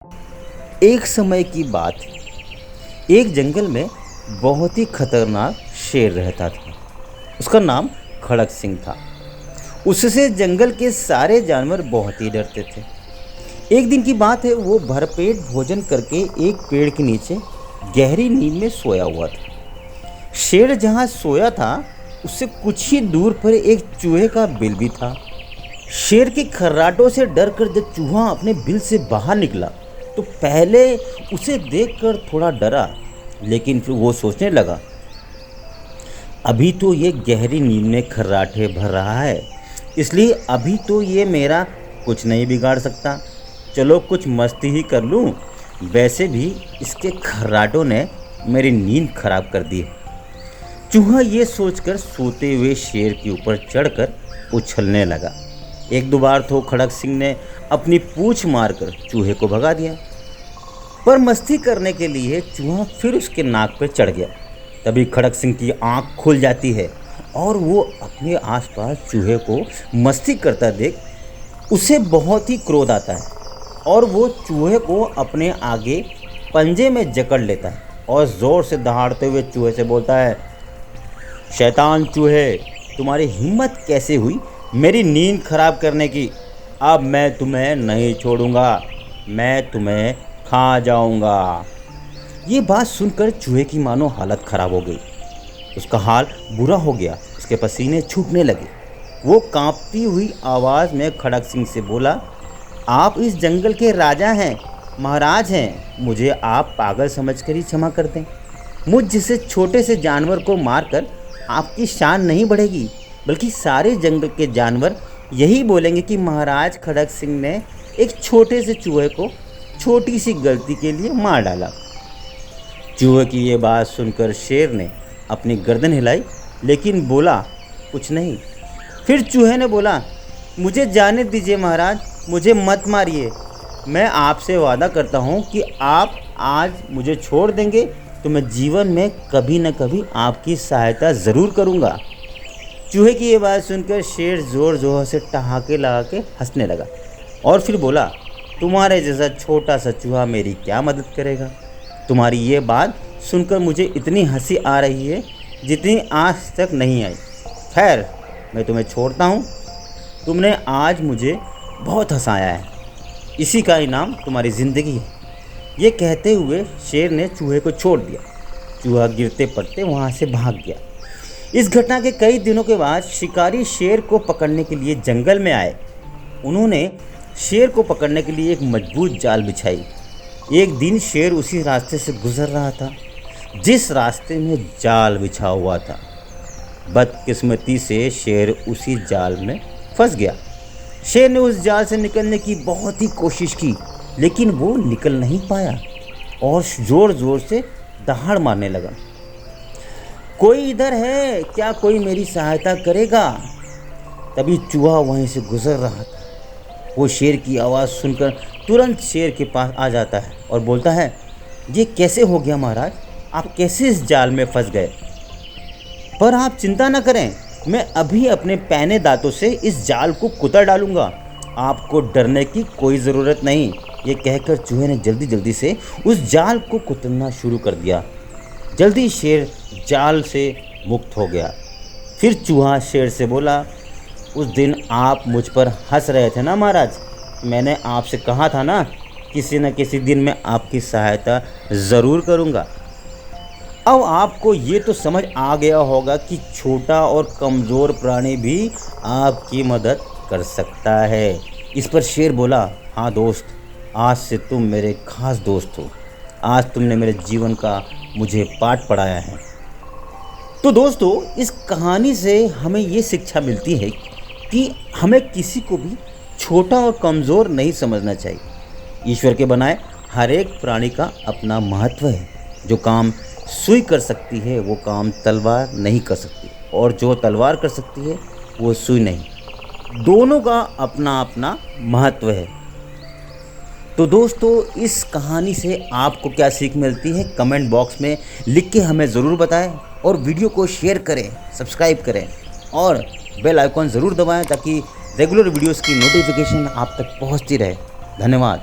एक समय की बात है। एक जंगल में बहुत ही खतरनाक शेर रहता था। उसका नाम खड़क सिंह था। उससे जंगल के सारे जानवर बहुत ही डरते थे। एक दिन की बात है, वो भरपेट भोजन करके एक पेड़ के नीचे गहरी नींद में सोया हुआ था। शेर जहाँ सोया था उससे कुछ ही दूर पर एक चूहे का बिल भी था। शेर के खर्राटों से डरकर जब चूहा अपने बिल से बाहर निकला तो पहले उसे देखकर थोड़ा डरा, लेकिन फिर वो सोचने लगा, अभी तो ये गहरी नींद में खर्राटे भर रहा है, इसलिए अभी तो ये मेरा कुछ नहीं बिगाड़ सकता। चलो कुछ मस्ती ही कर लूँ। वैसे भी इसके खर्राटों ने मेरी नींद खराब कर दी है। चूहा ये सोचकर सोते हुए शेर के ऊपर चढ़कर उछलने लगा। एक दो बार तो खड़क सिंह ने अपनी पूंछ मारकर चूहे को भगा दिया, पर मस्ती करने के लिए चूहा फिर उसके नाक पर चढ़ गया। तभी खड़क सिंह की आंख खुल जाती है और वो अपने आसपास चूहे को मस्ती करता देख उसे बहुत ही क्रोध आता है और वो चूहे को अपने आगे पंजे में जकड़ लेता है और ज़ोर से दहाड़ते हुए चूहे से बोलता है, शैतान चूहे, तुम्हारी हिम्मत कैसे हुई मेरी नींद खराब करने की? अब मैं तुम्हें नहीं छोड़ूंगा, मैं तुम्हें खा जाऊंगा। ये बात सुनकर चूहे की मानो हालत खराब हो गई। उसका हाल बुरा हो गया, उसके पसीने छूटने लगे। वो कांपती हुई आवाज़ में खड़क सिंह से बोला, आप इस जंगल के राजा हैं, महाराज हैं, मुझे आप पागल समझकर ही क्षमा कर दें। मुझ जैसे छोटे से जानवर को मारकर आपकी शान नहीं बढ़ेगी, बल्कि सारे जंगल के जानवर यही बोलेंगे कि महाराज खड़क सिंह ने एक छोटे से चूहे को छोटी सी गलती के लिए मार डाला। चूहे की ये बात सुनकर शेर ने अपनी गर्दन हिलाई, लेकिन बोला कुछ नहीं। फिर चूहे ने बोला, मुझे जाने दीजिए महाराज, मुझे मत मारिए। मैं आपसे वादा करता हूँ कि आप आज मुझे छोड़ देंगे तो मैं जीवन में कभी न कभी आपकी सहायता ज़रूर करूँगा। चूहे की ये बात सुनकर शेर ज़ोर ज़ोर से ठहाके लगा के हंसने लगा और फिर बोला, तुम्हारे जैसा छोटा सा चूहा मेरी क्या मदद करेगा? तुम्हारी ये बात सुनकर मुझे इतनी हंसी आ रही है जितनी आज तक नहीं आई। खैर, मैं तुम्हें छोड़ता हूँ। तुमने आज मुझे बहुत हंसाया है, इसी का इनाम तुम्हारी ज़िंदगी है। ये कहते हुए शेर ने चूहे को छोड़ दिया। चूहा गिरते पड़ते वहाँ से भाग गया। इस घटना के कई दिनों के बाद शिकारी शेर को पकड़ने के लिए जंगल में आए। उन्होंने शेर को पकड़ने के लिए एक मजबूत जाल बिछाई। एक दिन शेर उसी रास्ते से गुजर रहा था जिस रास्ते में जाल बिछा हुआ था। बदकिस्मती से शेर उसी जाल में फंस गया। शेर ने उस जाल से निकलने की बहुत ही कोशिश की, लेकिन वो निकल नहीं पाया और ज़ोर ज़ोर से दहाड़ मारने लगा। कोई इधर है क्या? कोई मेरी सहायता करेगा? तभी चूहा वहीं से गुजर रहा था। वो शेर की आवाज़ सुनकर तुरंत शेर के पास आ जाता है और बोलता है, ये कैसे हो गया महाराज? आप कैसे इस जाल में फंस गए? पर आप चिंता न करें, मैं अभी अपने पैने दांतों से इस जाल को कुतर डालूंगा। आपको डरने की कोई ज़रूरत नहीं। ये कहकर चूहे ने जल्दी जल्दी से उस जाल को कुतरना शुरू कर दिया। जल्दी शेर जाल से मुक्त हो गया। फिर चूहा शेर से बोला, उस दिन आप मुझ पर हंस रहे थे ना महाराज? मैंने आपसे कहा था ना, किसी न किसी दिन मैं आपकी सहायता ज़रूर करूँगा। अब आपको ये तो समझ आ गया होगा कि छोटा और कमज़ोर प्राणी भी आपकी मदद कर सकता है। इस पर शेर बोला, हाँ दोस्त, आज से तुम मेरे खास दोस्त हो। आज तुमने मेरे जीवन का मुझे पाठ पढ़ाया है। तो दोस्तों, इस कहानी से हमें ये शिक्षा मिलती है कि हमें किसी को भी छोटा और कमज़ोर नहीं समझना चाहिए। ईश्वर के बनाए हर एक प्राणी का अपना महत्व है। जो काम सुई कर सकती है वो काम तलवार नहीं कर सकती, और जो तलवार कर सकती है वो सुई नहीं। दोनों का अपना अपना महत्व है। तो दोस्तों, इस कहानी से आपको क्या सीख मिलती है कमेंट बॉक्स में लिख के हमें ज़रूर बताएं, और वीडियो को शेयर करें, सब्सक्राइब करें और बेल आइकॉन ज़रूर दबाएं ताकि रेगुलर वीडियोस की नोटिफिकेशन आप तक पहुंचती रहे। धन्यवाद।